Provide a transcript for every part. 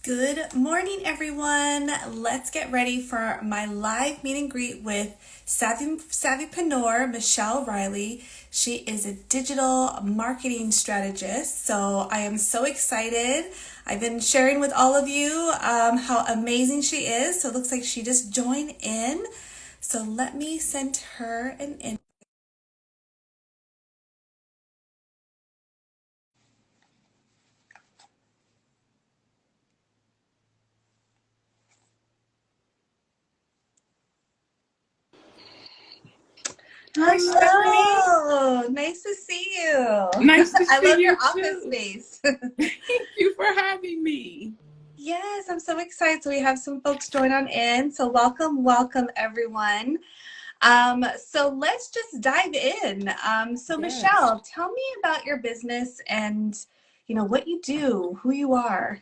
Good morning, everyone. Let's get ready for my live meet and greet with Savvypreneur Michele Riley. She is a digital marketing strategist, so I am so excited. I've been sharing with all of you how amazing she is. So it looks like she just joined in. So let me send her an invite. Hi, Stephanie. Hello, nice to see you. Nice to I see love your you office too. space. Thank you for having me. Yes, I'm so excited. So we have some folks join on in. So welcome everyone. So let's just dive in. So Yes. Michele, tell me about your business and what you do, who you are.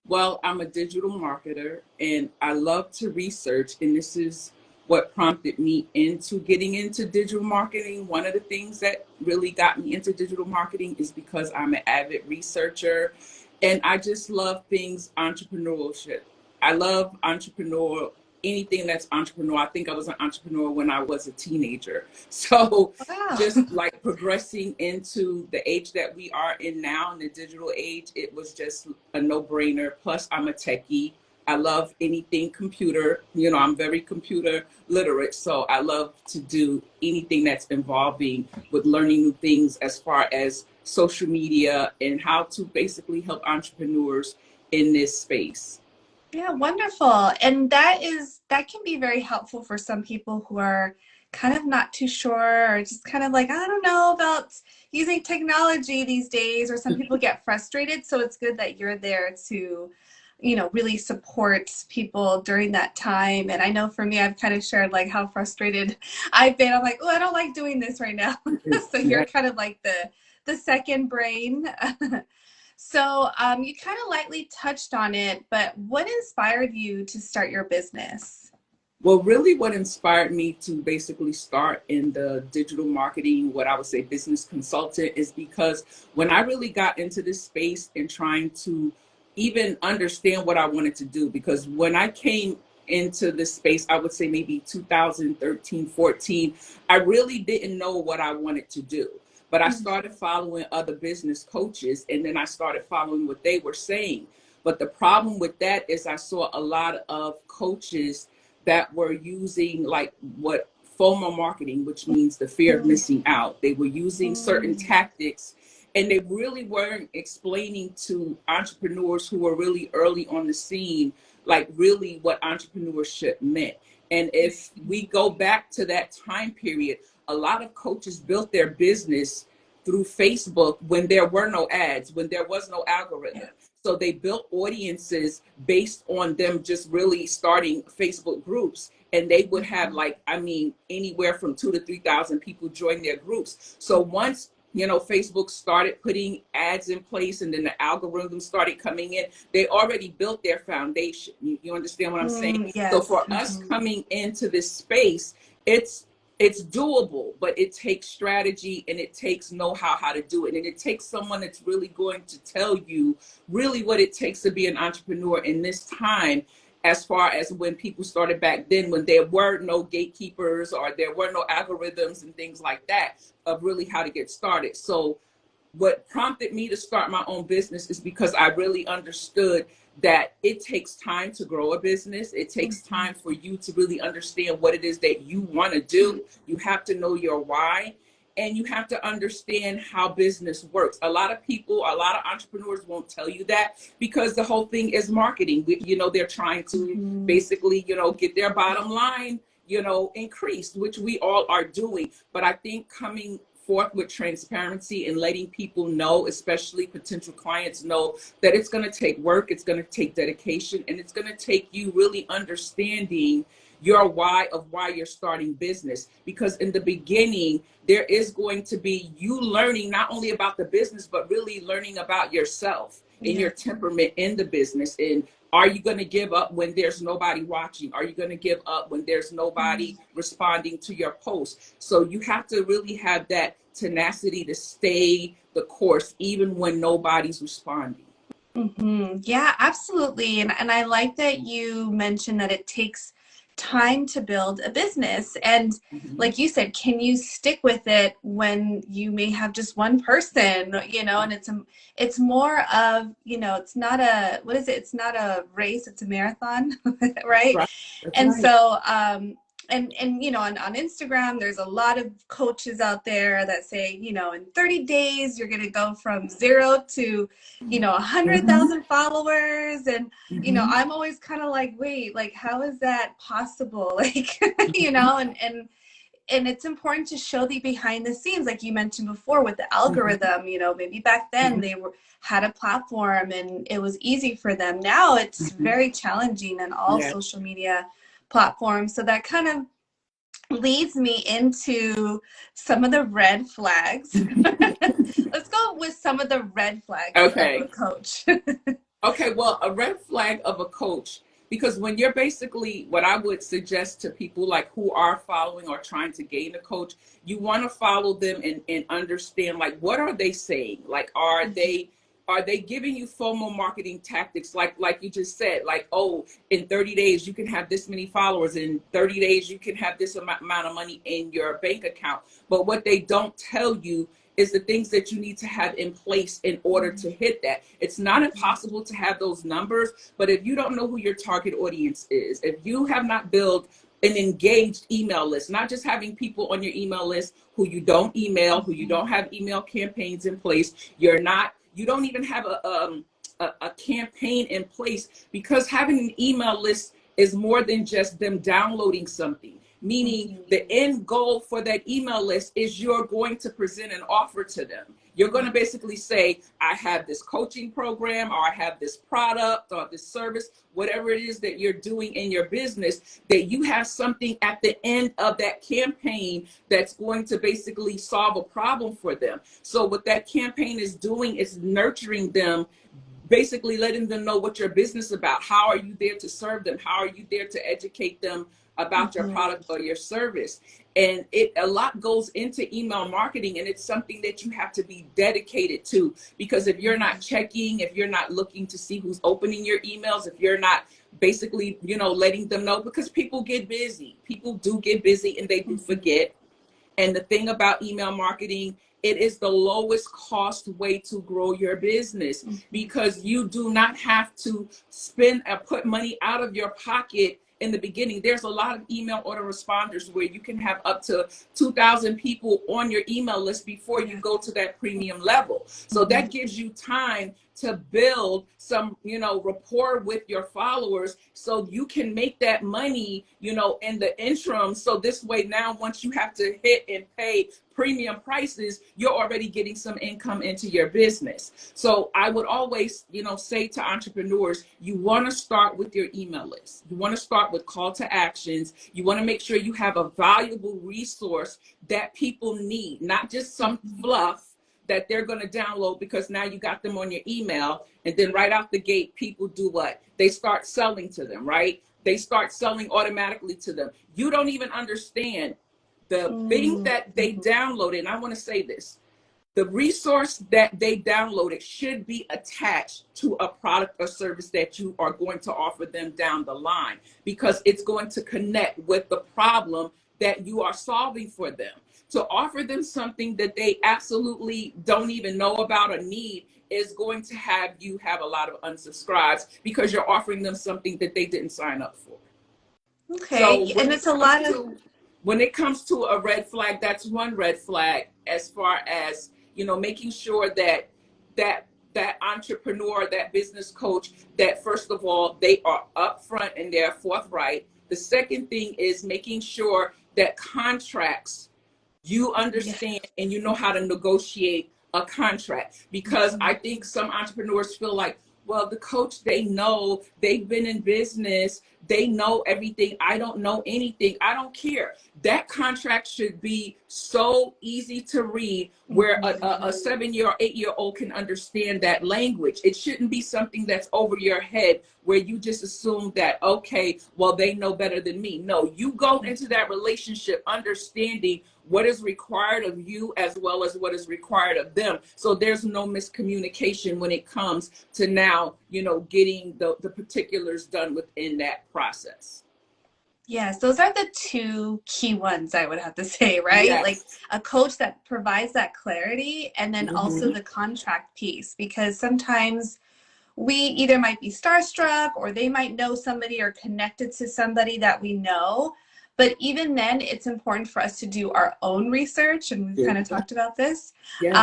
Well, I'm a digital marketer and I love to research, and this is what prompted me into getting into digital marketing. One of the things that really got me into digital marketing is because I'm an avid researcher and I just love things entrepreneurship. I love entrepreneur anything that's entrepreneur. I think I was an entrepreneur when I was a teenager. So Wow. just like progressing into the age that we are in now, in the digital age, it was just a no-brainer. Plus, I'm a techie. I love anything computer. I'm very computer literate, so I love to do anything that's involving with learning new things as far as social media and how to basically help entrepreneurs in this space. Yeah, wonderful. And that can be very helpful for some people who are kind of not too sure or just kind of like, I don't know about using technology these days, or some people get frustrated. So it's good that you're there to, really support people during that time. And I know for me, I've kind of shared like how frustrated I've been. I'm like, oh, I don't like doing this right now. So you're Yeah. kind of like the second brain. So you kind of lightly touched on it, but what inspired you to start your business? Well, really, what inspired me to basically start in the digital marketing, what I would say business consultant, is because when I really got into this space and trying to even understand what I wanted to do, because when I came into this space, I would say maybe 2013, 14, I really didn't know what I wanted to do. But I started following other business coaches and then I started following what they were saying. But the problem with that is I saw a lot of coaches that were using like what FOMO marketing, which means the fear of missing out. They were using certain Mm, tactics and they really weren't explaining to entrepreneurs who were really early on the scene, like really what entrepreneurship meant. And if we go back to that time period, a lot of coaches built their business through Facebook when there were no ads, when there was no yeah. algorithm. So they built audiences based on them just really starting Facebook groups. And they would have Mhm. like, I mean, anywhere from 2 to 3,000 people join their groups. So once, Facebook started putting ads in place and then the algorithms started coming in, they already built their foundation. You understand what I'm saying? So Yes. for us coming into this space, it's it's doable, but it takes strategy and it takes know-how how to do it. And it takes someone that's really going to tell you really what it takes to be an entrepreneur in this time, as far as when people started back then, when there were no gatekeepers or there were no algorithms and things like that, of really how to get started. So what prompted me to start my own business is because I really understood that it takes time to grow a business. It takes time for you to really understand what it is that you want to do. You have to know your why and you have to understand how business works. A lot of people, a lot of entrepreneurs won't tell you that because the whole thing is marketing. They're trying to Mhm. basically, get their bottom line, increased, which we all are doing. But I think coming forth with transparency and letting people know, especially potential clients, know that it's going to take work, it's going to take dedication, and it's going to take you really understanding your why of why you're starting business. Because in the beginning, there is going to be you learning not only about the business, but really learning about yourself and Yeah. your temperament in the business. And are you going to give up when there's nobody watching? Are you going to give up when there's nobody responding to your post? So you have to really have that tenacity to stay the course, even when nobody's responding. Yeah, absolutely. And I like that you mentioned that it takes time to build a business. And Mhm. like you said, can you stick with it when you may have just one person, you know, and it's more of, you know, it's not a, what is it? It's not a race, it's a marathon, That's right? right. That's And right. so, and you know, on Instagram, there's a lot of coaches out there that say, you know, in 30 days, you're going to go from zero to, you know, a hundred Hmm. thousand followers. And, you know, Hmm. I'm always kind of like, wait, like, how is that possible? Like, you Hmm. know, and it's important to show the behind the scenes, like you mentioned before with the Hmm. algorithm. You know, maybe back then they were had a platform and it was easy for them. Now it's Hmm. very challenging on all Yeah. social media platforms. So that kind of leads me into some of the red flags. Let's go with some of the red flags of a Okay. coach. Okay, well, a red flag of a coach, because when you're basically, what I would suggest to people like who are following or trying to gain a coach, you want to follow them and understand like what are they saying? Like are they giving you FOMO marketing tactics like you just said, like, oh, in 30 days you can have this many followers, in 30 days you can have this amount of money in your bank account. But what they don't tell you is the things that you need to have in place in order to hit that. It's not impossible to have those numbers, but if you don't know who your target audience is, if you have not built an engaged email list, not just having people on your email list who you don't email, who you don't have email campaigns in place, you don't even have a campaign in place, because having an email list is more than just them downloading something. Meaning the end goal for that email list is you're going to present an offer to them. You're going to basically say, I have this coaching program, or I have this product or this service, whatever it is that you're doing in your business, that you have something at the end of that campaign that's going to basically solve a problem for them. So what that campaign is doing is nurturing them, basically letting them know what your business is about. How are you there to serve them? How are you there to educate them about your product or your service? And it a lot goes into email marketing, and it's something that you have to be dedicated to, because if you're not checking, if you're not looking to see who's opening your emails, if you're not basically, letting them know, because people get busy, people do get busy and they do forget. And the thing about email marketing, it is the lowest cost way to grow your business, because you do not have to spend or put money out of your pocket in the beginning. There's a lot of email autoresponders where you can have up to 2,000 people on your email list before you go to that premium level. So that gives you time to build some, rapport with your followers, so you can make that money, in the interim. So this way, now, once you have to hit and pay premium prices, you're already getting some income into your business. So I would always, say to entrepreneurs, you want to start with your email list. You want to start with call to actions. You want to make sure you have a valuable resource that people need, not just some fluff that they're going to download because now you got them on your email. And then right out the gate, people do what? They start selling to them, right? They start selling automatically to them. You don't even understand the thing that they downloaded. And I want to say this: the resource that they downloaded should be attached to a product or service that you are going to offer them down the line, because it's going to connect with the problem that you are solving for them. To offer them something that they absolutely don't even know about or need is going to have you have a lot of unsubscribes, because you're offering them something that they didn't sign up for. So Okay, and it's a comes lot of to when it comes to a red flag, that's one red flag, as far as, making sure that that that entrepreneur, that business coach, that first of all, they are upfront and they're forthright. The second thing is making sure that contracts, you yeah. understand and you know how to negotiate a contract. Because I think some entrepreneurs feel like, well, the coach, they know, they've been in business, they know everything, I don't know anything. I don't care. That contract should be so easy to read, where a 7-year or 8-year old can understand that language. It shouldn't be something that's over your head where you just assume that, okay, well, they know better than me. No, you go into that relationship understanding what is required of you as well as what is required of them. So there's no miscommunication when it comes to now, getting the particulars done within that process. Yes, those are the two key ones I would have to say, right? Like Yes. a coach that provides that clarity and then also Hmm. the contract piece, because sometimes we either might be starstruck or they might know somebody or connected to somebody that we know. But even then, it's important for us to do our own research, and we've kind of talked about this. Yes.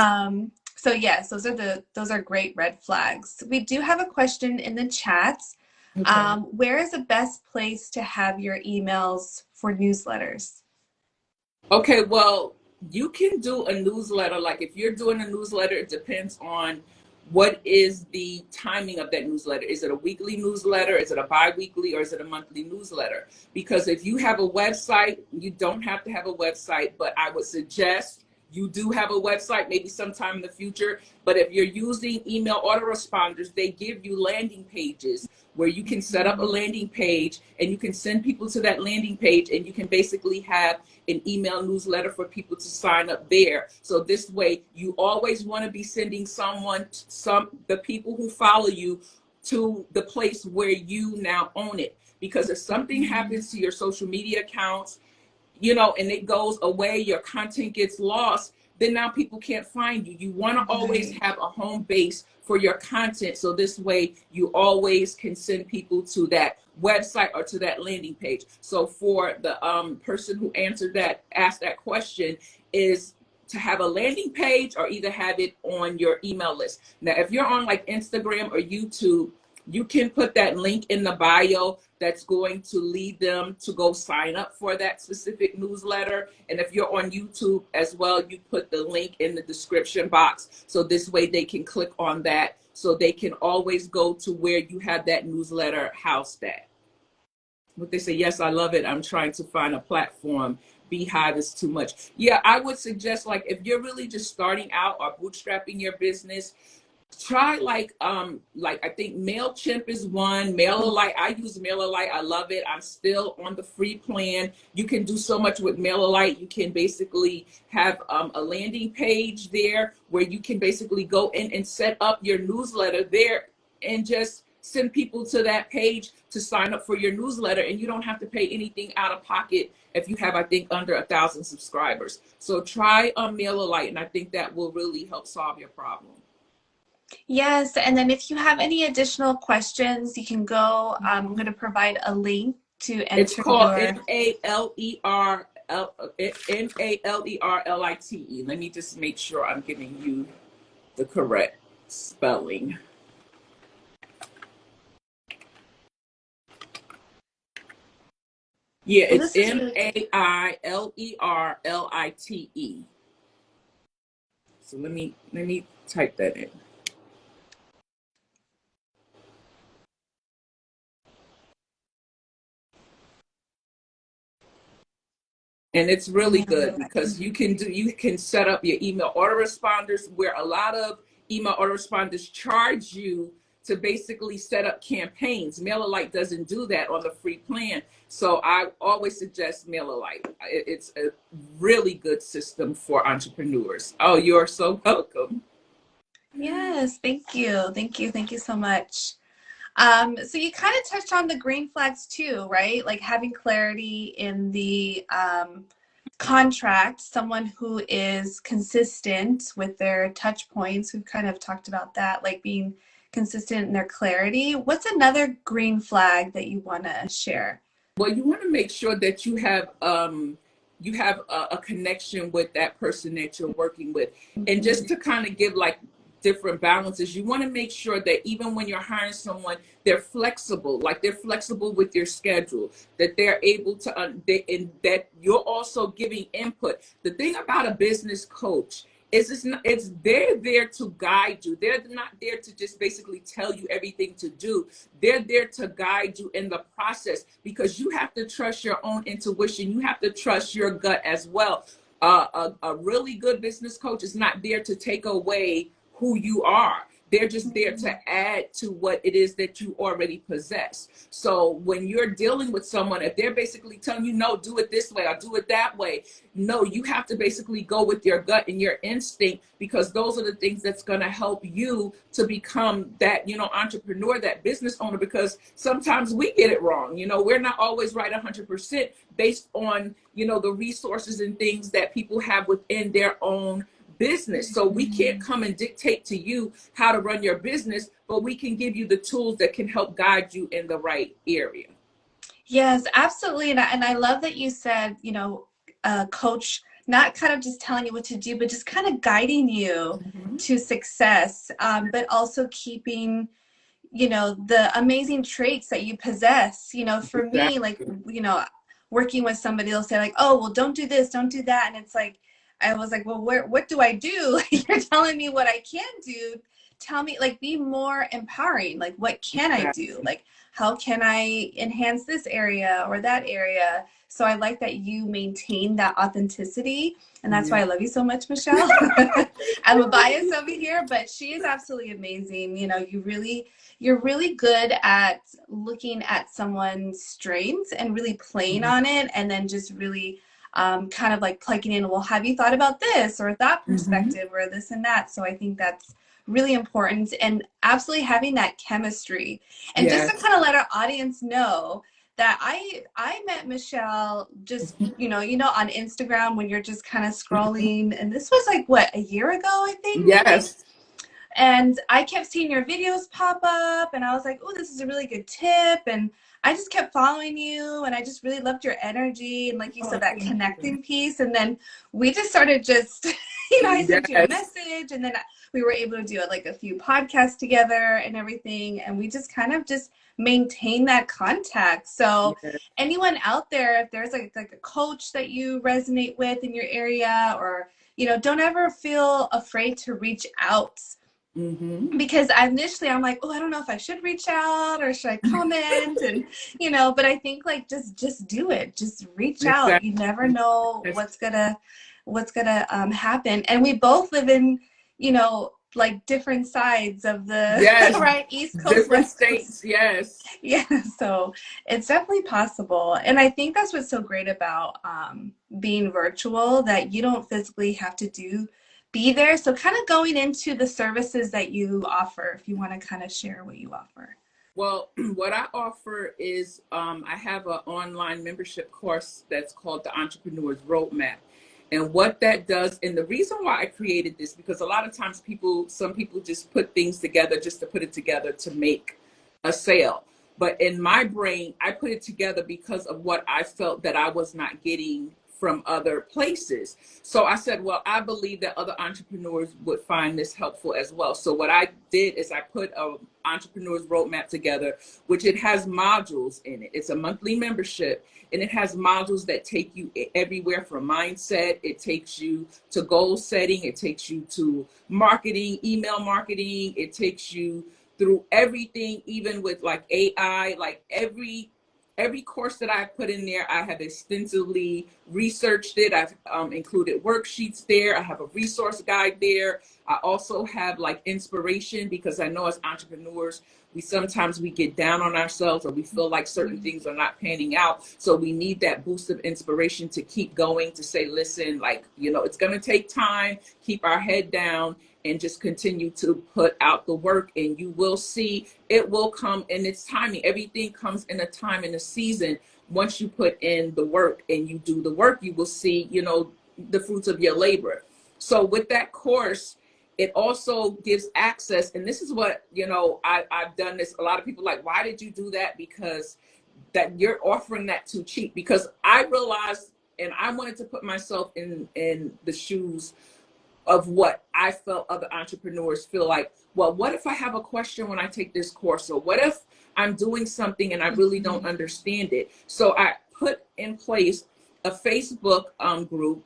So yes, those are great red flags. We do have a question in the chat. Okay. Where is the best place to have your emails for newsletters? Okay, well, you can do a newsletter. Like if you're doing a newsletter, it depends on what is the timing of that newsletter. Is it a weekly newsletter? Is it a bi-weekly, or is it a monthly newsletter? Because if you have a website, you don't have to have a website, but I would suggest you do have a website maybe sometime in the future. But if you're using email autoresponders, they give you landing pages where you can set up a landing page and you can send people to that landing page, and you can basically have an email newsletter for people to sign up there. So this way, you always want to be sending the people who follow you to the place where you now own it. Because if something happens to your social media accounts, and it goes away, your content gets lost, then now people can't find you. You want to always Right. have a home base for your content. So this way you always can send people to that website or to that landing page. So for the person who asked that question, is to have a landing page or either have it on your email list. Now, if you're on like Instagram or YouTube, you can put that link in the bio that's going to lead them to go sign up for that specific newsletter. And if you're on YouTube as well, you put the link in the description box. So this way they can click on that, so they can always go to where you have that newsletter housed at. What they say, yes, I love it. I'm trying to find a platform. Beehive is too much. Yeah, I would suggest, like, if you're really just starting out or bootstrapping your business, try like I think MailChimp is one. MailerLite, I use MailerLite. I love it. I'm still on the free plan. You can do so much with MailerLite. You can basically have a landing page there where you can basically go in and set up your newsletter there and just send people to that page to sign up for your newsletter, and you don't have to pay anything out of pocket if you have, I think, under 1,000 subscribers. So try MailerLite, and I think that will really help solve your problem. Yes, and then if you have any additional questions, you can go. I'm going to provide a link to It's enter called your. Malerlite. Let me just make sure I'm giving you the correct spelling. Yeah, Well, it's this is really good. Malerlite. So let me type that in. And it's really good because you can set up your email autoresponders, where a lot of email autoresponders charge you to basically set up campaigns. MailerLite doesn't do that on the free plan. So I always suggest MailerLite. It's a really good system for entrepreneurs. Oh, you're so welcome. Yes, thank you. Thank you. Thank you so much. So you kind of touched on the green flags too, right? Like having clarity in the contract, someone who is consistent with their touch points. We've kind of talked about that, like being consistent in their clarity. What's another green flag that you want to share? Well, you want to make sure that you have a connection with that person that you're working with. And just Mhm. to kind of give like different balances, you want to make sure that even when you're hiring someone, they're flexible, like they're flexible with your schedule, that they're able to and that you're also giving input. The thing about a business coach is it's they're there to guide you. They're not there to just basically tell you everything to do. They're there to guide you in the process, because you have to trust your own intuition. You have to trust your gut as well. A really good business coach is not there to take away who you are. They're just there to add to what it is that you already possess. So when you're dealing with someone, if they're basically telling you, no, do it this way or do it that way, no, you have to basically go with your gut and your instinct, because those are the things that's going to help you to become that, entrepreneur, that business owner, because sometimes we get it wrong. We're not always right 100% based on, the resources and things that people have within their own business. So we can't come and dictate to you how to run your business, but we can give you the tools that can help guide you in the right area. Yes, absolutely. And I love that you said, coach, not kind of just telling you what to do, but just kind of guiding you Mm-hmm. to success, but also keeping, the amazing traits that you possess. For me, like, Exactly. working with somebody, they'll say like, oh, well, don't do this, don't do that. And it's like, I was like, well, what do I do? You're telling me what I can do. Tell me, like, be more empowering. Like, what can I do? Exactly. Like, how can I enhance this area or that area? So I like that you maintain that authenticity. And that's Yeah. why I love you so much, Michelle. I'm a bias over here, but she is absolutely amazing. You're really good at looking at someone's strengths and really playing on it, and then just really kind of like plugging in, well, have you thought about this or that Mm-hmm. perspective or this and that? So I think that's really important, and absolutely having that chemistry. And just to Yes. kind of let our audience know that I met Michelle just on Instagram when you're just kind of scrolling, and this was like what, a year ago, I think, maybe. Yes. And I kept seeing your videos pop up, and I was like, oh, this is a really good tip. And I just kept following you, and I just really loved your energy. And like you Oh, said, that thank you. connecting piece. And then we just started just, I sent you a Yes. message, and then we were able to do like a few podcasts together and everything. And we just kind of just maintain that contact. So Yes. anyone out there, if there's like a coach that you resonate with in your area, or, don't ever feel afraid to reach out, Mm-hmm. because initially I'm like, oh, I don't know if I should reach out or should I comment, and but I think like just do it, just reach out. You never Exactly. know Yes. what's gonna happen. And we both live in like different sides of the Yes. right, East Coast, Different West Coast. states. Yes. Yeah, so it's definitely possible. And I think that's what's so great about being virtual, that you don't physically have to be there. So kind of going into the services that you offer, if you want to kind of share what you offer. Well, what I offer is I have an online membership course that's called the Entrepreneur's Roadmap. And what that does, and the reason why I created this, because a lot of times some people just put things together just to put it together to make a sale. But in my brain, I put it together because of what I felt that I was not getting from other places. So I said, well, I believe that other entrepreneurs would find this helpful as well. So what I did is I put a entrepreneur's roadmap together, which it has modules in it. It's a monthly membership, and it has modules that take you everywhere from mindset. It takes you to goal setting. It takes you to marketing, email marketing. It takes you through everything, even with like AI, like every course that I put in there, I have extensively researched it. I've included worksheets there. I have a resource guide there. I also have like inspiration, because I know as entrepreneurs, we get down on ourselves, or we feel like certain things are not panning out. So we need that boost of inspiration to keep going, to say, listen, like, it's going to take time, keep our head down, and just continue to put out the work, and you will see it will come in its timing. Everything comes in a time and a season. Once you put in the work and you do the work, you will see, the fruits of your labor. So with that course, it also gives access. And this is what, I've done this. A lot of people like, why did you do that? Because that you're offering that too cheap. Because I realized, and I wanted to put myself in the shoes of what I felt other entrepreneurs feel like. Well, what if I have a question when I take this course? Or what if I'm doing something and I really don't understand it? So I put in place a Facebook group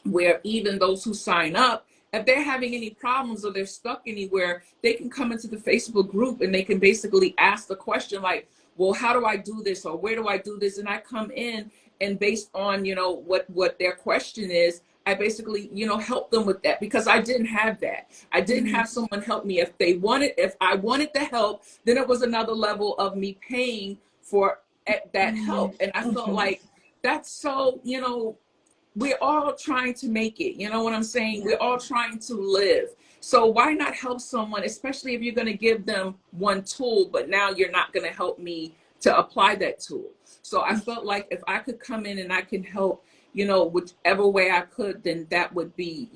where even those who sign up, if they're having any problems or they're stuck anywhere, they can come into the Facebook group and they can basically ask the question like, well, how do I do this? Or where do I do this? And I come in, and based on, what their question is, I basically, help them with that because I didn't have that. I didn't Mhm. have someone help me. If I wanted the help, then it was another level of me paying for that Mhm. help. And I felt Mhm. like that's so, we're all trying to make it. You know what I'm saying? Yeah. We're all trying to live. So why not help someone, especially if you're going to give them one tool, but now you're not going to help me to apply that tool. So I felt like if I could come in and I can help, whichever way I could, then that would be,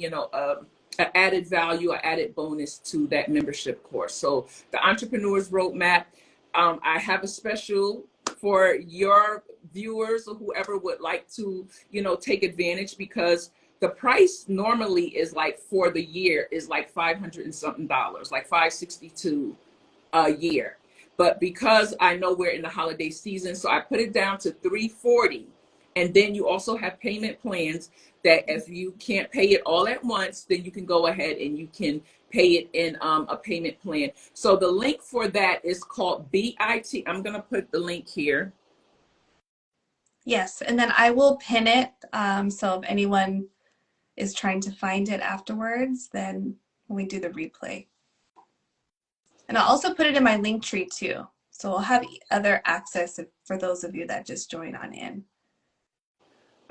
an added value, an added bonus to that membership course. So the Entrepreneur's Roadmap, I have a special for your viewers or whoever would like to, take advantage, because the price normally is like for the year is like 500 and something dollars, like 562 a year. But because I know we're in the holiday season, so I put it down to 340. And then you also have payment plans that if you can't pay it all at once, then you can go ahead and you can pay it in a payment plan. So the link for that is called BIT. I'm going to put the link here. Yes, and then I will pin it. So if anyone is trying to find it afterwards, then when we do the replay. And I'll also put it in my link tree too. So we'll have other access for those of you that just join on in.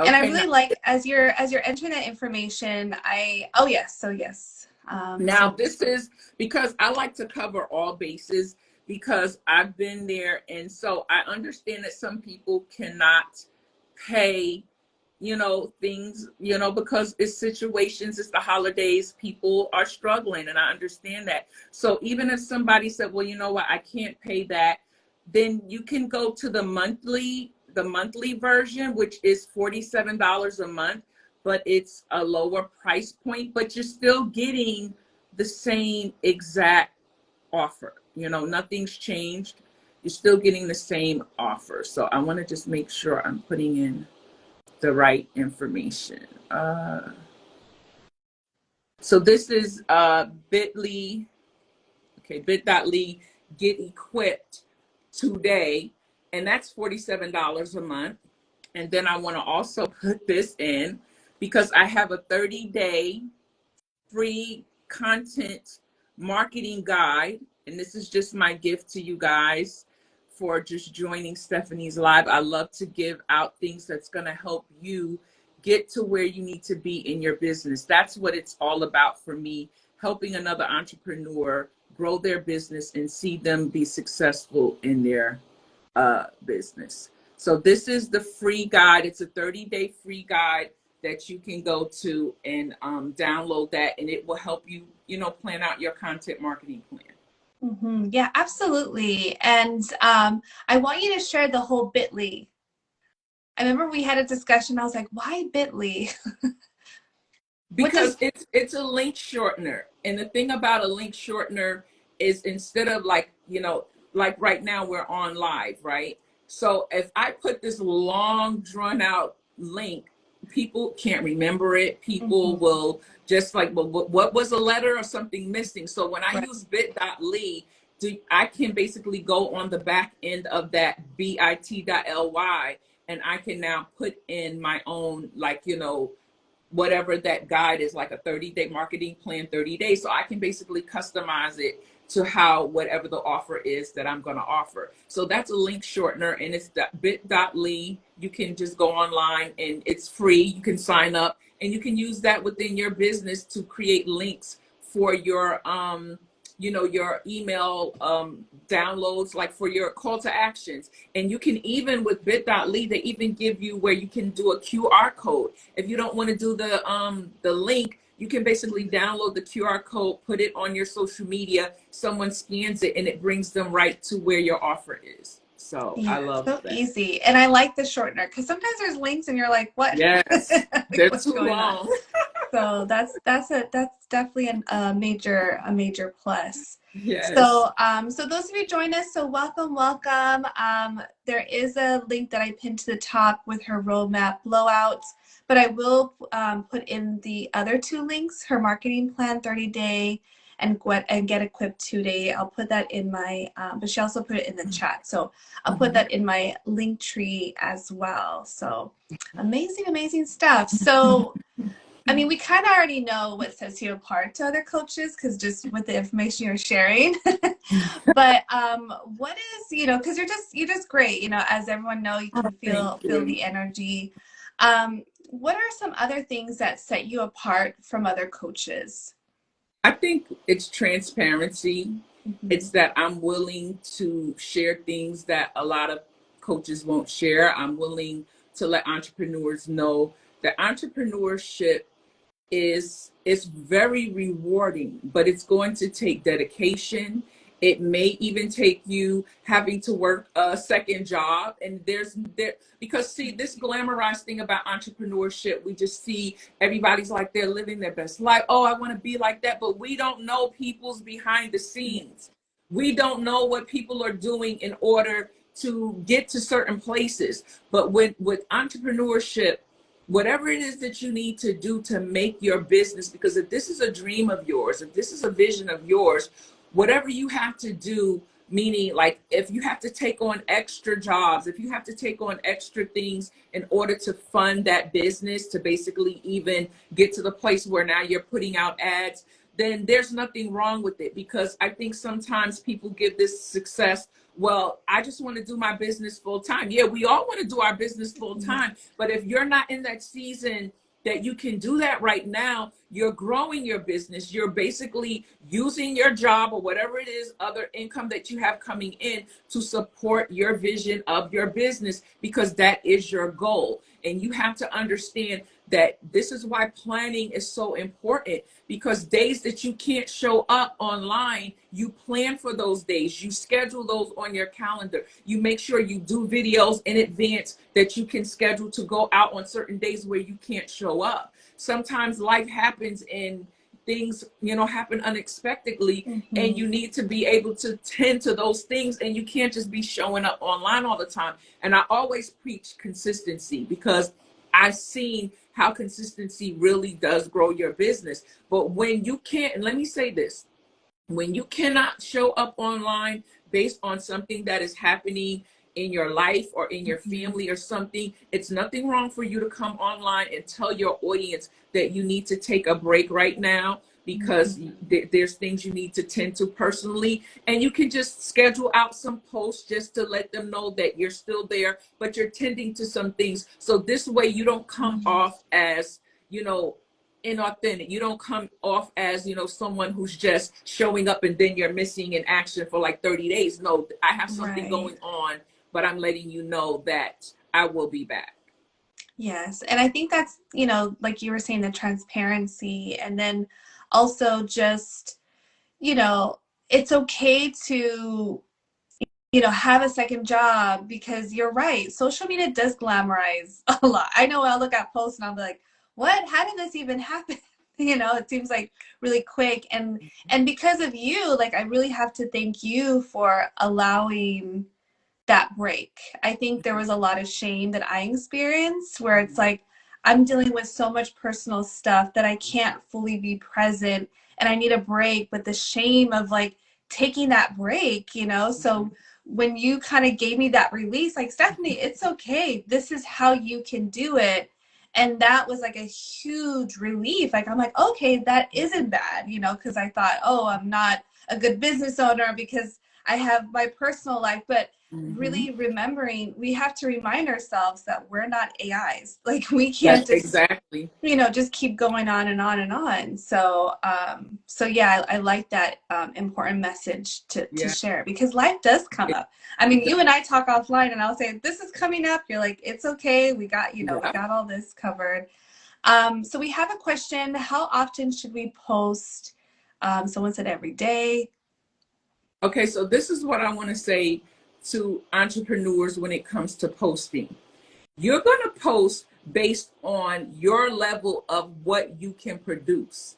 And I Okay, really like as you're entering that information, oh yes, so yes. now this is because I like to cover all bases because I've been there. And so I understand that some people cannot pay, things, because it's situations, it's the holidays, people are struggling. And I understand that. So even if somebody said, well, you know what, I can't pay that, then you can go to the monthly version, which is $47 a month, but it's a lower price point, but you're still getting the same exact offer. Nothing's changed. You're still getting the same offer. So I want to just make sure I'm putting in the right information. So this is bit.ly, okay, bit.ly, get equipped today, and that's $47 a month. And then I want to also put this in because I have a 30-day free content marketing guide. And this is just my gift to you guys for just joining Stephanie's Live. I love to give out things that's going to help you get to where you need to be in your business. That's what it's all about for me, helping another entrepreneur grow their business and see them be successful in their business. So this is the free guide. It's a 30-day free guide that you can go to and download that, and it will help you, plan out your content marketing plan. Yeah, absolutely. And I want you to share the whole bit.ly. I remember we had a discussion. I was like, why bit.ly? What does Because it's a link shortener. And the thing about a link shortener is instead of like right now we're on live, right? So if I put this long drawn out link, people can't remember it. People Mhm. will just like, well, what was a letter or something missing? So when I Right. use bit.ly, I can basically go on the back end of that bit.ly, and I can now put in my own, like, whatever that guide is, like a 30-day marketing plan, 30 days. So I can basically customize it to how whatever the offer is that I'm going to offer. So that's a link shortener, and it's bit.ly. You can just go online and it's free. You can sign up and you can use that within your business to create links for your your email downloads, like for your call to actions. And you can even with bit.ly, they even give you where you can do a QR code. If you don't want to do the link, you can basically download the QR code, put it on your social media, someone scans it, and it brings them right to where your offer is. So I Yeah, love so that. easy. And I like the shortener because sometimes there's links and you're like, what? Yes, Like, they're what's too going on? long. So that's definitely a major plus. Yes. So those of you join us, so welcome. There is a link that I pinned to the top with her roadmap blowouts, but I will put in the other two links, her marketing plan 30-day and get equipped 2-day. I'll put that in my, but she also put it in the chat. So I'll put Mhm. that in my link tree as well. So amazing stuff. So I mean, we kind of already know what sets you apart to other coaches because just with the information you're sharing. But what is, because you're just great, as everyone know, you can Thank feel you. the energy. What are some other things that set you apart from other coaches? I think it's transparency. Hmm. It's that I'm willing to share things that a lot of coaches won't share. I'm willing to let entrepreneurs know that entrepreneurship is very rewarding, but it's going to take dedication. It may even take you having to work a second job. And there because see, this glamorized thing about entrepreneurship, we just see everybody's like they're living their best life. Oh, I want to be like that, but we don't know people's behind the scenes. We don't know what people are doing in order to get to certain places. But with entrepreneurship, whatever it is that you need to do to make your business, because if this is a dream of yours, if this is a vision of yours, whatever you have to do, meaning like if you have to take on extra jobs, if you have to take on extra things in order to fund that business, to basically even get to the place where now you're putting out ads, then there's nothing wrong with it. Because I think sometimes people give this success, well, I just want to do my business full time. Yeah, we all want to do our business full time. But if you're not in that season that you can do that right now, you're growing your business. You're basically using your job or whatever it is, other income that you have coming in to support your vision of your business, because that is your goal. And you have to understand that this is why planning is so important, because days that you can't show up online, you plan for those days, you schedule those on your calendar, you make sure you do videos in advance that you can schedule to go out on certain days where you can't show up. Sometimes life happens and things happen unexpectedly, and Hmm. you need to be able to tend to those things, and you can't just be showing up online all the time. And I always preach consistency, because I've seen how consistency really does grow your business. But when you can't, and let me say this, when you cannot show up online based on something that is happening in your life or in your Hmm. family or something, it's nothing wrong for you to come online and tell your audience that you need to take a break right now, because Hmm. there's things you need to tend to personally, and you can just schedule out some posts just to let them know that you're still there, but you're tending to some things. So this way you don't come off as, you know inauthentic. You don't come off as, someone who's just showing up and then you're missing in action for like 30 days. No, I have something Right. going on, but I'm letting you know that I will be back. Yes. And I think that's, like you were saying, the transparency, and then also just, you know, it's okay to, have a second job, because you're right. Social media does glamorize a lot. I know I'll look at posts and I'll be like, what? How did this even happen? It seems like really quick. And because of you, like I really have to thank you for allowing that break. I think there was a lot of shame that I experienced where it's like I'm dealing with so much personal stuff that I can't fully be present and I need a break, but the shame of like taking that break, So when you kind of gave me that release, like, Stephanie, it's okay. This is how you can do it. And that was like a huge relief. Like, I'm like, okay, that isn't bad, because I thought, oh, I'm not a good business owner because I have my personal life. But Mm-hmm. really remembering, we have to remind ourselves that we're not AIs. Like, we can't That's just, exactly. just keep going on and on and on. So, so yeah, I like that important message to Yeah, share, because life does come it, up. I mean, it you does. and I talk offline, and I'll say this is coming up. You're like, it's okay. We Yeah. got all this covered. So we have a question: how often should we post? Someone said every day. Okay, so this is what I want to say to entrepreneurs when it comes to posting. You're going to post based on your level of what you can produce.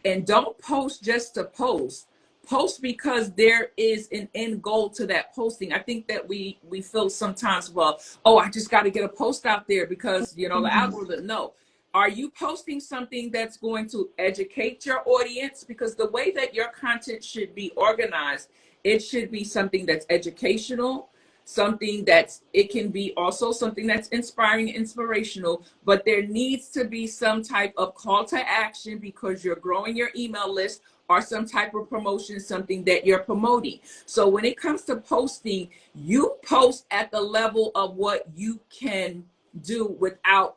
And don't post just to post. Post because there is an end goal to that posting. I think that we feel sometimes, well, oh, I just got to get a post out there because, the Mhm. algorithm. No. Are you posting something that's going to educate your audience? Because the way that your content should be organized, it should be something that's educational, something that's, it can be also something that's inspiring, inspirational, but there needs to be some type of call to action because you're growing your email list, or some type of promotion, something that you're promoting. So when it comes to posting, you post at the level of what you can do without,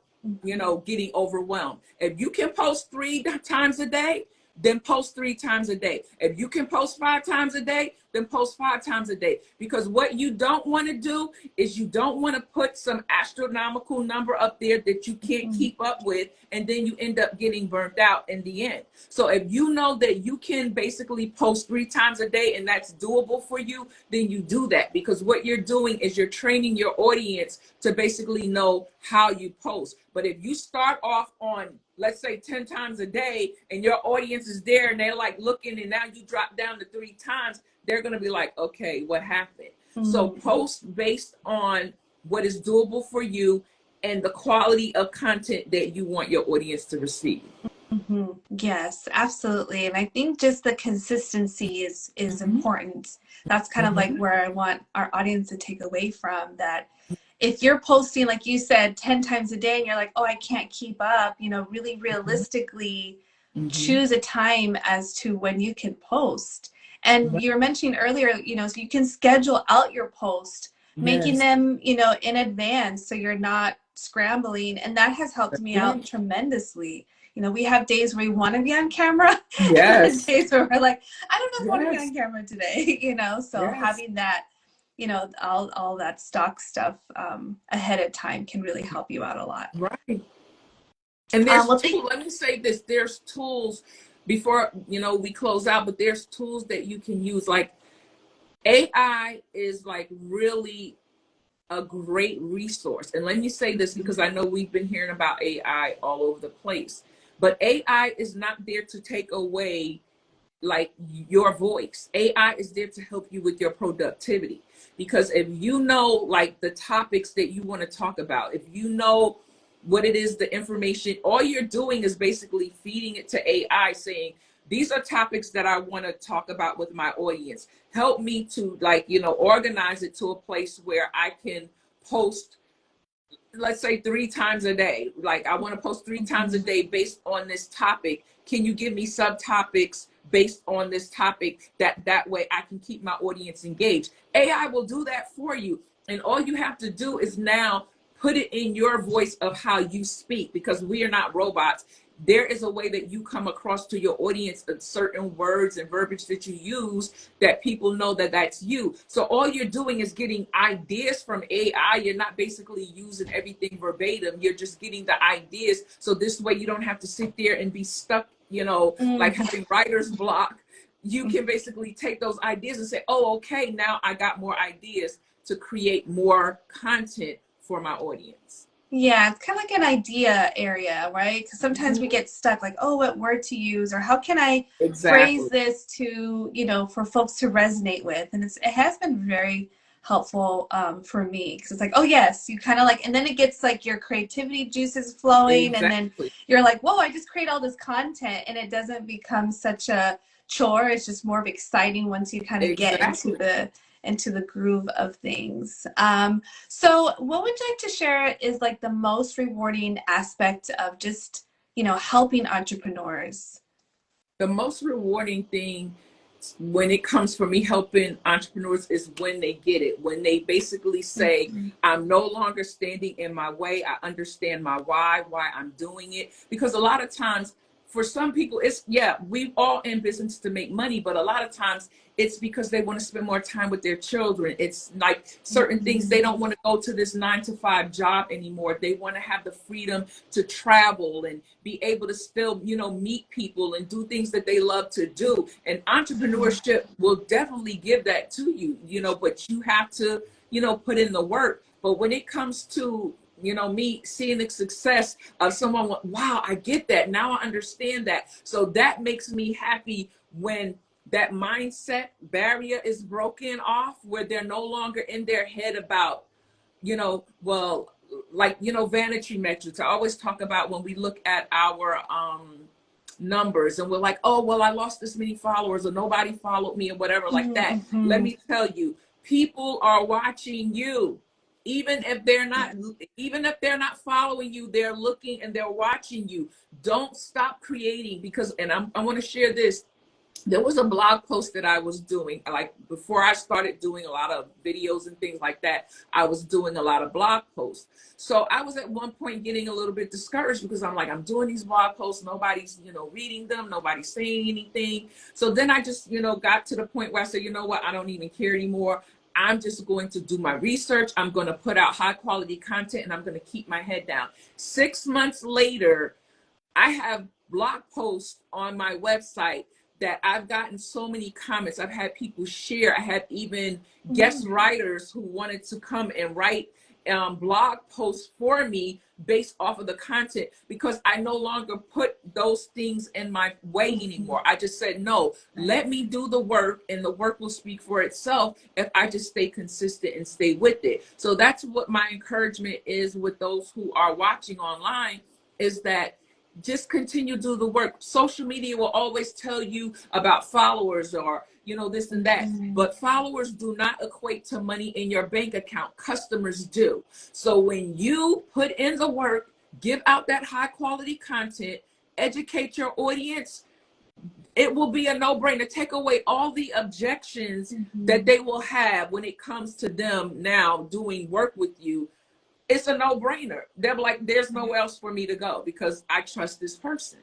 getting overwhelmed. If you can post 3 times a day, then post 3 times a day. If you can post 5 times a day, then post 5 times a day. Because what you don't want to do is you don't want to put some astronomical number up there that you can't keep up with, and then you end up getting burnt out in the end. So if you know that you can basically post 3 times a day and that's doable for you, then you do that. Because what you're doing is you're training your audience to basically know how you post. But if you start off on, let's say 10 times a day, and your audience is there and they're like looking, and now you drop down to 3 times, they're going to be like, okay, what happened? So post based on what is doable for you and the quality of content that you want your audience to receive. Yes, absolutely. And I think just the consistency is important. That's kind of like where I want our audience to take away from that. If you're posting, like you said, 10 times a day and you're like, oh, I can't keep up, really realistically choose a time as to when you can post. And you were mentioning earlier, so you can schedule out your post, making Yes. them, in advance so you're not scrambling. And that has helped me out tremendously. We have days where we want to be on camera, and Yes. days where we're like, I don't know if I want to be Yes. on camera today, so Yes. having that, all that stock stuff ahead of time can really help you out a lot. Right. And there's Well, tools, let me say this, there's tools before, we close out, but there's tools that you can use. Like AI is like really a great resource. And let me say this because I know we've been hearing about AI all over the place, but AI is not there to take away like your voice. AI is there to help you with your productivity. Because if you know like the topics that you want to talk about, if you know what it is, the information, all you're doing is basically feeding it to AI saying, these are topics that I want to talk about with my audience. Help me to organize it to a place where I can post, let's say 3 times a day. Like I want to post 3 times a day based on this topic. Can you give me subtopics based on this topic that way I can keep my audience engaged? AI will do that for you. And all you have to do is now put it in your voice of how you speak, because we are not robots. There is a way that you come across to your audience of certain words and verbiage that you use that people know that that's you. So all you're doing is getting ideas from AI. You're not basically using everything verbatim. You're just getting the ideas. So this way you don't have to sit there and be stuck, like having writer's block. You can basically take those ideas and say, oh, okay, now I got more ideas to create more content for my audience. Yeah, it's kind of like an idea area, right? Because sometimes we get stuck like, oh, what word to use, or how can I phrase Exactly. this to, for folks to resonate with? And it has been very helpful for me, because it's like, oh, yes, you kind of like, and then it gets like your creativity juices flowing, and then Exactly. you're like, whoa, I just create all this content, and it doesn't become such a chore. It's just more of exciting once you kind of get Exactly. into the groove of things. So what would you like to share is like the most rewarding aspect of just, helping entrepreneurs? The most rewarding thing when it comes for me helping entrepreneurs is when they get it, when they basically say, I'm no longer standing in my way. I understand my why I'm doing it. Because a lot of times for some people, it's, yeah, we all in business to make money, but a lot of times it's because they want to spend more time with their children. It's like certain things, they don't want to go to this 9-to-5 job anymore. They want to have the freedom to travel and be able to still, meet people and do things that they love to do. And entrepreneurship will definitely give that to you, but you have to, put in the work. But when it comes to, me seeing the success of someone, wow, I get that. Now I understand that. So that makes me happy when that mindset barrier is broken off, where they're no longer in their head about, well, like, vanity metrics. I always talk about when we look at our numbers and we're like, oh, well, I lost this many followers or nobody followed me or whatever like that. Let me tell you, People are watching you. Even if they're not, even if they're not following you, they're looking and they're watching you. Don't stop creating, because, and I want to share this. There was a blog post that I was doing, like before I started doing a lot of videos and things like that. I was doing a lot of blog posts. So I was at one point getting a little bit discouraged, because I'm like, I'm doing these blog posts, nobody's, reading them, nobody's saying anything. So then I just, got to the point where I said, you know what, I don't even care anymore. I'm just going to do my research. I'm going to put out high quality content, and I'm going to keep my head down. 6 months later, I have blog posts on my website that I've gotten so many comments. I've had people share. I had even guest writers who wanted to come and write blog posts for me based off of the content, because I no longer put those things in my way anymore. I just said, no, let me do the work, and the work will speak for itself if I just stay consistent and stay with it. So that's what my encouragement is with those who are watching online, is that just continue to do the work. Social media will always tell you about followers, or this and that, but followers do not equate to money in your bank account. Customers do. So when you put in the work, give out that high quality content, educate your audience, it will be a no-brainer. Take away all the objections that they will have when it comes to them now doing work with you. It's a no-brainer. They're like, there's nowhere else for me to go, because I trust this person.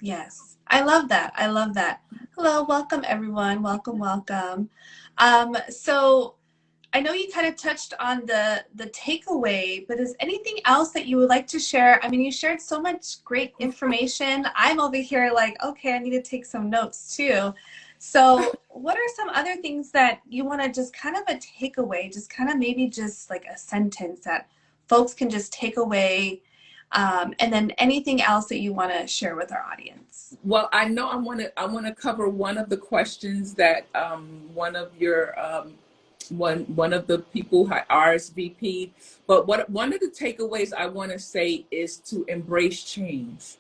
Yes, I love that. I love that. Hello, welcome everyone. Welcome, welcome. So I know you kind of touched on the takeaway, but is anything else that you would like to share? I mean, you shared so much great information. I'm over here like, okay, I need to take some notes too. So what are some other things that you want to just kind of a takeaway, just kind of maybe just like a sentence that folks can just take away, and then anything else that you want to share with our audience? Well, I know I want to cover one of the questions that one of your one of the people had RSVP'd. But one of the takeaways I want to say is to embrace change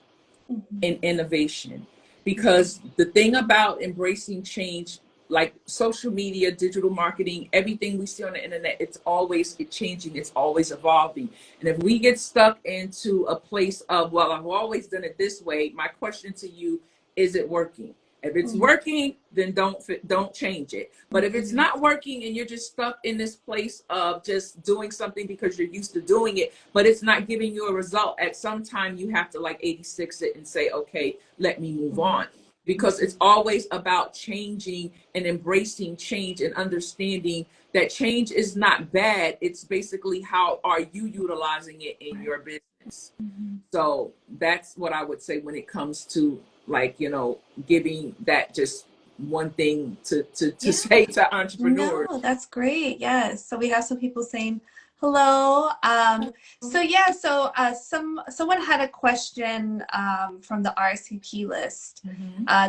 and innovation, because the thing about embracing change, like social media, digital marketing, everything we see on the internet, it's always changing, it's always evolving. And if we get stuck into a place of, well, I've always done it this way, my question to you, is it working? If it's working, then don't change it. But if it's not working and you're just stuck in this place of just doing something because you're used to doing it, but it's not giving you a result, at some time you have to like 86 it and say, okay, let me move on. Because it's always about changing and embracing change and understanding that change is not bad. It's basically how are you utilizing it in your business. So that's what I would say when it comes to, like, giving that just one thing to say to entrepreneurs. No, that's great. Yes. So we have some people saying hello. Someone had a question from the RCP list.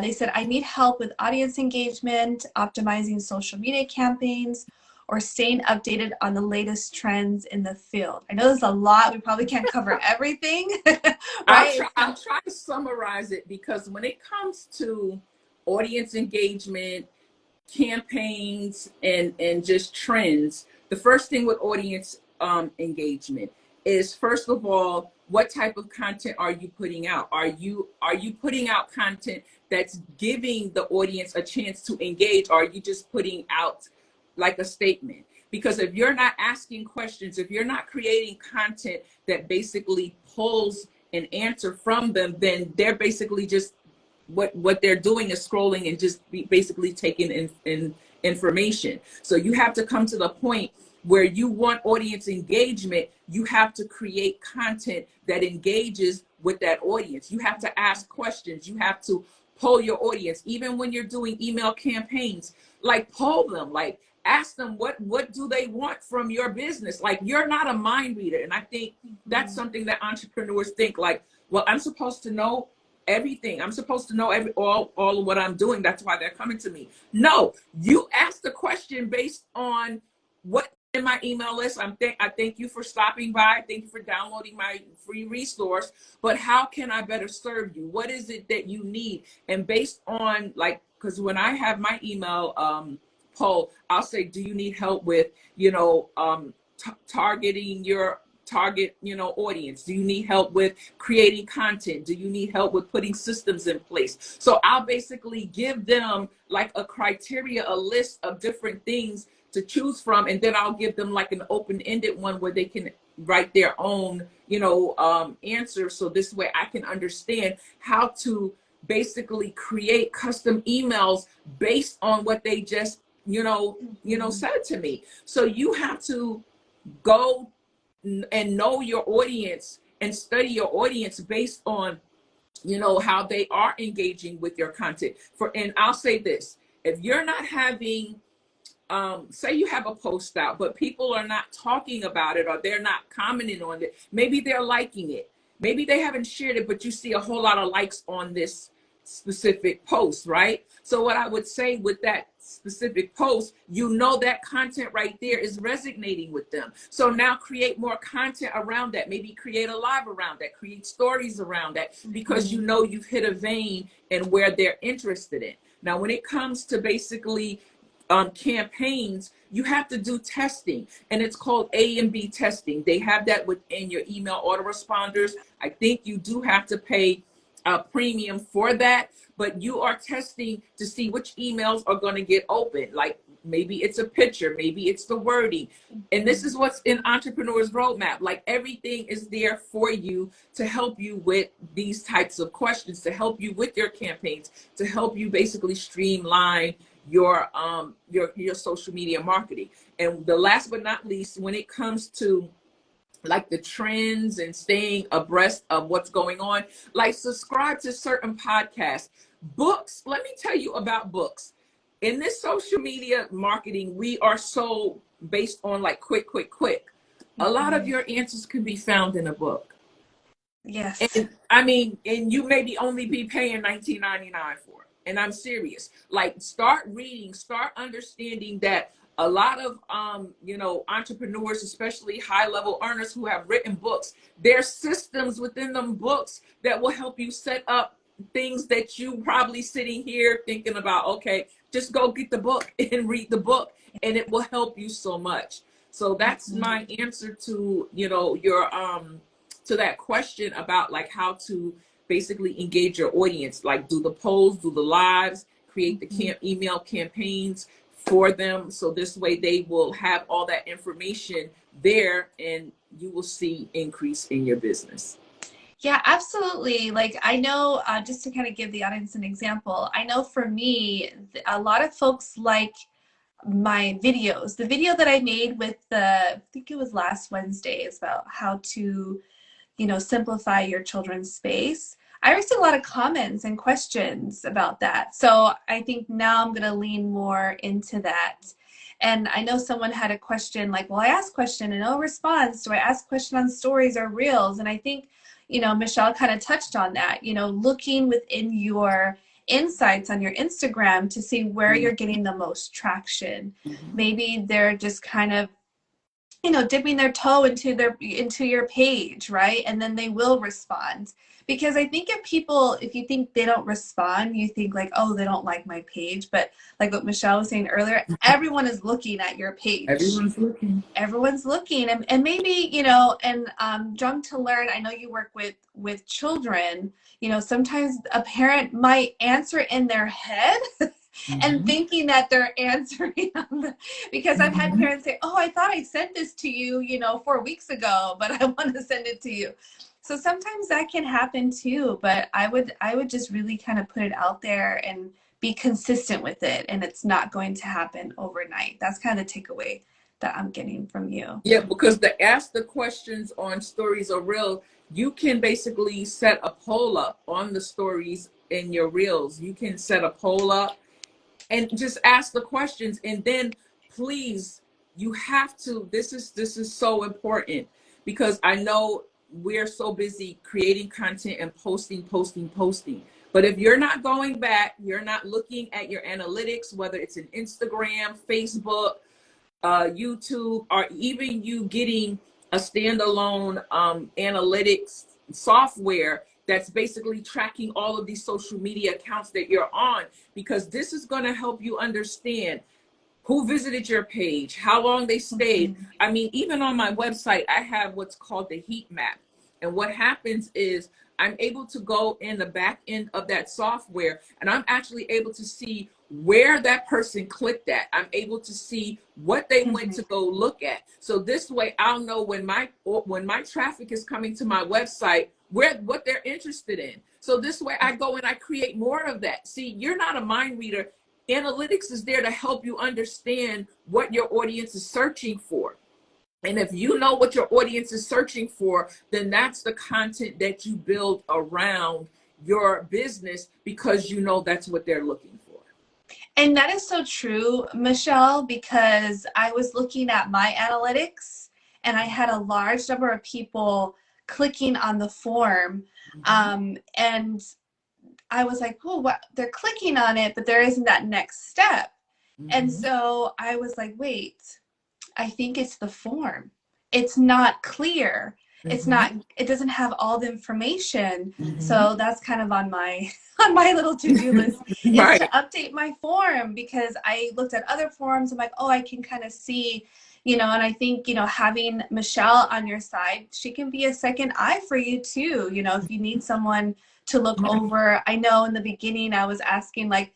They said, I need help with audience engagement, optimizing social media campaigns, or staying updated on the latest trends in the field. I know there's a lot. We probably can't cover everything, right? I'll try to summarize it, because when it comes to audience engagement, campaigns, and just trends, the first thing with audience engagement is, first of all, what type of content are you putting out? Are you putting out content that's giving the audience a chance to engage, or are you just putting out like a statement? Because if you're not asking questions, if you're not creating content that basically pulls an answer from them, then they're basically just, what they're doing is scrolling and just basically taking in information. So you have to come to the point where you want audience engagement. You have to create content that engages with that audience. You have to ask questions. You have to poll your audience. Even when you're doing email campaigns, like, poll them, like, ask them what do they want from your business. Like, you're not a mind reader. And I think that's something that entrepreneurs think, like, well, I'm supposed to know everything. I'm supposed to know all of what I'm doing. That's why they're coming to me. No, you ask the question based on what in my email list. I thank you for stopping by. Thank you for downloading my free resource. But how can I better serve you? What is it that you need? And based on, like, because when I have my email poll, I'll say, do you need help with, targeting your target, audience? Do you need help with creating content? Do you need help with putting systems in place? So I'll basically give them like a criteria, a list of different things to choose from. And then I'll give them like an open-ended one where they can write their own, answer. So this way I can understand how to basically create custom emails based on what they just, said to me. So you have to go and know your audience and study your audience based on, how they are engaging with your content. And I'll say this, if you're not having, say you have a post out, but people are not talking about it or they're not commenting on it, maybe they're liking it. Maybe they haven't shared it, but you see a whole lot of likes on this specific post, right? So what I would say with that specific post, that content right there is resonating with them. So now create more content around that. Maybe create a live around that, create stories around that, because you've hit a vein and where they're interested in. Now, when it comes to basically campaigns, you have to do testing, and it's called A and B testing. They have that within your email autoresponders. I think you do have to pay a premium for that, but you are testing to see which emails are going to get open. Like maybe it's a picture, maybe it's the wording. And this is what's in Entrepreneur's Roadmap. Like everything is there for you to help you with these types of questions, to help you with your campaigns, to help you basically streamline your social media marketing. And the last but not least, when it comes to like the trends and staying abreast of what's going on, like subscribe to certain podcasts. Books, let me tell you about books. In this social media marketing, we are so based on like quick. A lot of your answers can be found in a book. Yes. And and you maybe only be paying $19.99 for it. And I'm serious. Like start reading, start understanding that a lot of entrepreneurs, especially high level earners who have written books, there's systems within them books that will help you set up things that you probably sitting here thinking about. Okay, just go get the book and read the book, and it will help you so much. So that's my answer to your to that question about like how to basically engage your audience, like do the polls, do the lives, create the email campaigns for them. So this way they will have all that information there and you will see increase in your business. Yeah, absolutely. Like I know, just to kind of give the audience an example, I know for me, a lot of folks like my videos. The video that I made with I think it was last Wednesday, is about how to simplify your children's space. I received a lot of comments and questions about that. So I think now I'm going to lean more into that. And I know someone had a question like, well, I asked question and no response. Do I ask question on stories or reels? And I think, Michelle kind of touched on that, looking within your insights on your Instagram to see where you're getting the most traction. Maybe they're just kind of dipping their toe into your page, right? And then they will respond. Because I think if you think they don't respond, you think like, oh, they don't like my page. But like what Michelle was saying earlier, everyone is looking at your page. Everyone's looking. And maybe, and Jump to Learn, I know you work with children, sometimes a parent might answer in their head and thinking that they're answering because I've had parents say, oh, I thought I sent this to you, 4 weeks ago, but I want to send it to you. So sometimes that can happen too, but I would just really kind of put it out there and be consistent with it, and it's not going to happen overnight. That's kind of the takeaway that I'm getting from you. Yeah, because to ask the questions on stories or reels, you can basically set a poll up on the stories in your reels. You can set a poll up and just ask the questions, and then please, you have to, this is so important, because I know we're so busy creating content and posting. But if you're not going back, you're not looking at your analytics, whether it's an Instagram, Facebook, YouTube, or even you getting a standalone analytics software that's basically tracking all of these social media accounts that you're on, because this is going to help you understand who visited your page, how long they stayed. Mhm. I mean, even on my website, I have what's called the heat map. And what happens is I'm able to go in the back end of that software, and I'm actually able to see where that person clicked at. I'm able to see what they went Mhm. to go look at. So this way I'll know when my traffic is coming to my website, where what they're interested in. So this way I go and I create more of that. See, you're not a mind reader. Analytics is there to help you understand what your audience is searching for. And if you know what your audience is searching for, then that's the content that you build around your business, because you know that's what they're looking for. And that is so true, Michelle, because I was looking at my analytics and I had a large number of people clicking on the form. Mm-hmm. And I was like, oh, what? They're clicking on it, but there isn't that next step. And Mm-hmm. so I was like, wait, I think it's the form. It's not clear. It's Mm-hmm. not, it doesn't have all the information. Mm-hmm. So that's kind of on my on my little to-do list, is to Right. update my form, because I looked at other forms. I'm like, oh, I can kind of see, and I think, having Michelle on your side, she can be a second eye for you too. If you need someone to look over. I know in the beginning I was asking like,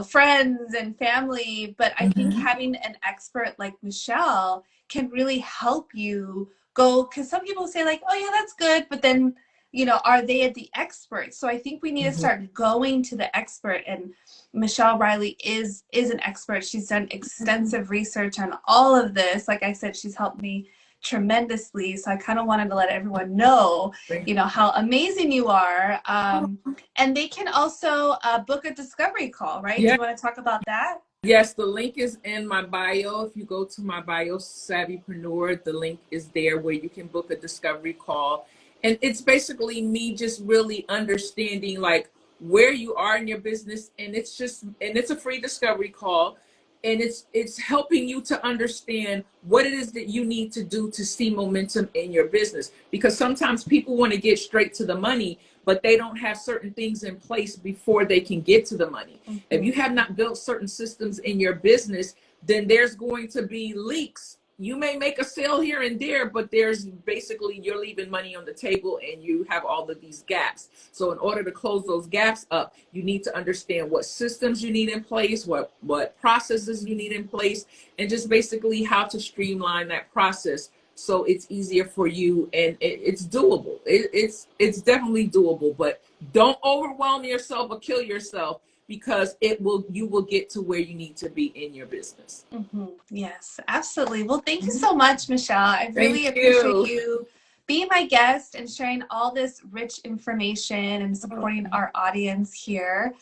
friends and family, but I think Mm-hmm. having an expert like Michelle can really help you go, because some people say like, oh yeah, that's good, but then, are they the expert? So I think we need to Mm-hmm. start going to the expert, and Michele Riley is an expert. She's done extensive research on all of this. Like I said, she's helped me tremendously. So I kind of wanted to let everyone know, how amazing you are. And they can also book a discovery call, right? Do Yeah. you want to talk about that? Yes, the link is in my bio. If you go to my bio, Savvypreneur, the link is there where you can book a discovery call. And it's basically me just really understanding like where you are in your business. And it's a free discovery call. And it's helping you to understand what it is that you need to do to see momentum in your business. Because sometimes people want to get straight to the money, but they don't have certain things in place before they can get to the money. If Mm-hmm. you have not built certain systems in your business, then there's going to be leaks. You may make a sale here and there, but there's basically you're leaving money on the table and you have all of these gaps. So in order to close those gaps up, you need to understand what systems you need in place, what processes you need in place, and just basically how to streamline that process so it's easier for you, and it's doable. It's definitely doable, but don't overwhelm yourself or kill yourself, because you will get to where you need to be in your business. Mm-hmm. Yes, absolutely. Well, thank you so much, Michelle. I really Thank appreciate you. you being my guest and sharing all this rich information and supporting our audience here.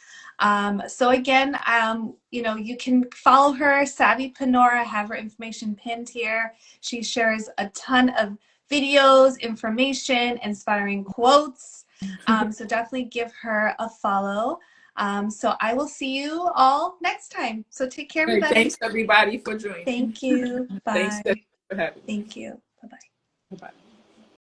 So again, you can follow her, Savvy Panora. I have her information pinned here. She shares a ton of videos, information, inspiring quotes. So definitely give her a follow. So I will see you all next time. So take care, Hey, everybody. thanks everybody for joining. Thank you. Thanks Bye. for having me. Thank you. Bye-bye. Bye-bye.